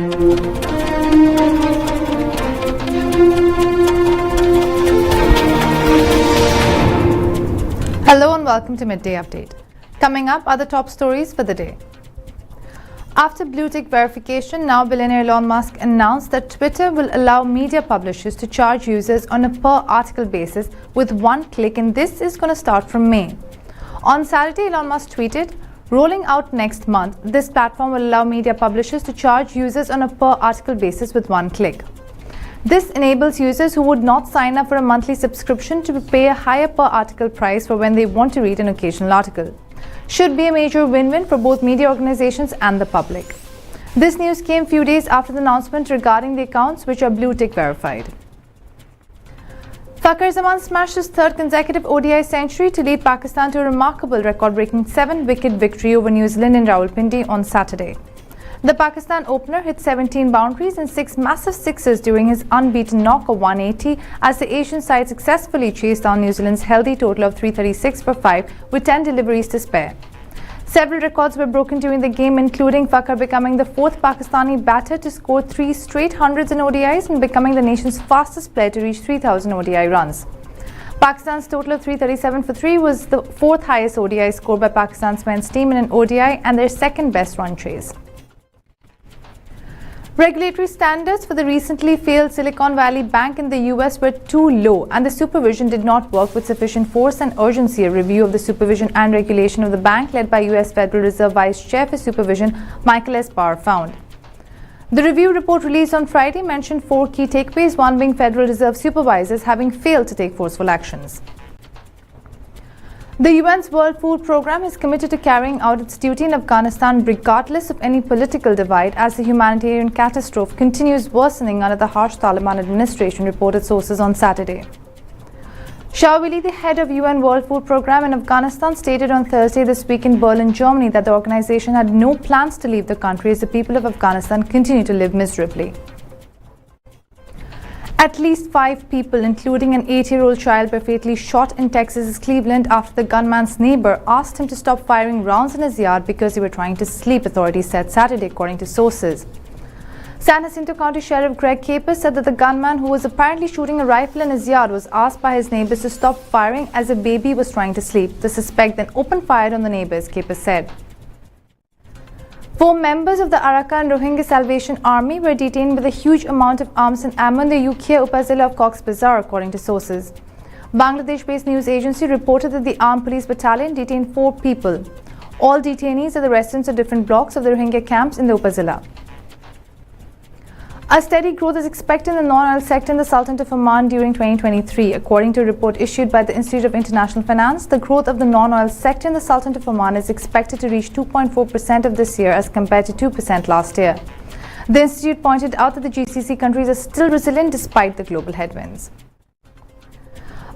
Hello and welcome to Midday Update. Coming up are the top stories for the day. After blue tick verification, now billionaire Elon Musk announced that Twitter will allow media publishers to charge users on a per-article basis with one click, and this is going to start from May. On Saturday, Elon Musk tweeted, "Rolling out next month, this platform will allow media publishers to charge users on a per-article basis with one click. This enables users who would not sign up for a monthly subscription to pay a higher per-article price for when they want to read an occasional article. Should be a major win-win for both media organizations and the public." This news came few days after the announcement regarding the accounts which are blue tick verified. Fakhar Zaman smashed his third consecutive ODI century to lead Pakistan to a remarkable record-breaking 7-wicket victory over New Zealand in Rawalpindi on Saturday. The Pakistan opener hit 17 boundaries and 6 massive sixes during his unbeaten knock of 180 as the Asian side successfully chased down New Zealand's healthy total of 336 for 5 with 10 deliveries to spare. Several records were broken during the game, including Fakhar becoming the 4th Pakistani batter to score 3 straight hundreds in ODIs and becoming the nation's fastest player to reach 3,000 ODI runs. Pakistan's total of 337 for 3 was the 4th highest ODI score by Pakistan's men's team in an ODI and their second best run chase. Regulatory standards for the recently failed Silicon Valley Bank in the US were too low, and the supervision did not work with sufficient force and urgency. A review of the supervision and regulation of the bank led by US Federal Reserve Vice Chair for Supervision Michael S. Barr found. The review report released on Friday mentioned 4 key takeaways, one being Federal Reserve supervisors having failed to take forceful actions. The UN's World Food Programme is committed to carrying out its duty in Afghanistan regardless of any political divide as the humanitarian catastrophe continues worsening under the harsh Taliban administration, reported sources on Saturday. Shawili, the head of UN World Food Programme in Afghanistan, stated on Thursday this week in Berlin, Germany, that the organization had no plans to leave the country as the people of Afghanistan continue to live miserably. At least 5 people, including an 8-year-old child, were fatally shot in Texas's Cleveland after the gunman's neighbor asked him to stop firing rounds in his yard because they were trying to sleep, authorities said Saturday, according to sources. San Jacinto County Sheriff Greg Capers said that the gunman, who was apparently shooting a rifle in his yard, was asked by his neighbors to stop firing as a baby was trying to sleep. The suspect then opened fire on the neighbors, Capers said. 4 members of the Arakan Rohingya Salvation Army were detained with a huge amount of arms and ammo in the Ukiah Upazila of Cox's Bazar, according to sources. Bangladesh-based news agency reported that the armed police battalion detained 4 people. All detainees are the residents of different blocks of the Rohingya camps in the Upazila. A steady growth is expected in the non-oil sector in the Sultanate of Oman during 2023. According to a report issued by the Institute of International Finance, the growth of the non-oil sector in the Sultanate of Oman is expected to reach 2.4% of this year as compared to 2% last year. The institute pointed out that the GCC countries are still resilient despite the global headwinds.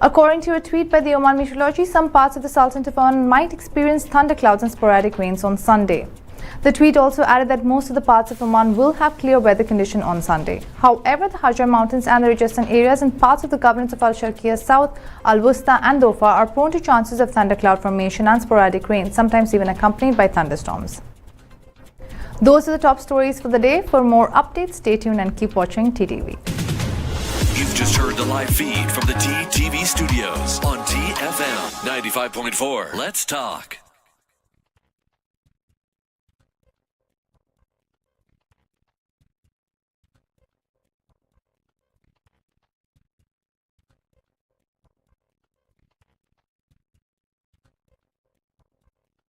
According to a tweet by the Oman Meteorology, some parts of the Sultanate of Oman might experience thunderclouds and sporadic rains on Sunday. The tweet also added that most of the parts of Oman will have clear weather condition on Sunday. However, the Hajar Mountains and the Rajasthan areas and parts of the governorates of Al-Sharqiya South, Al-Wusta and Dofa are prone to chances of thundercloud formation and sporadic rain, sometimes even accompanied by thunderstorms. Those are the top stories for the day. For more updates, stay tuned and keep watching TTV. You've just heard the live feed from the TTV studios on TFM 95.4. Let's talk.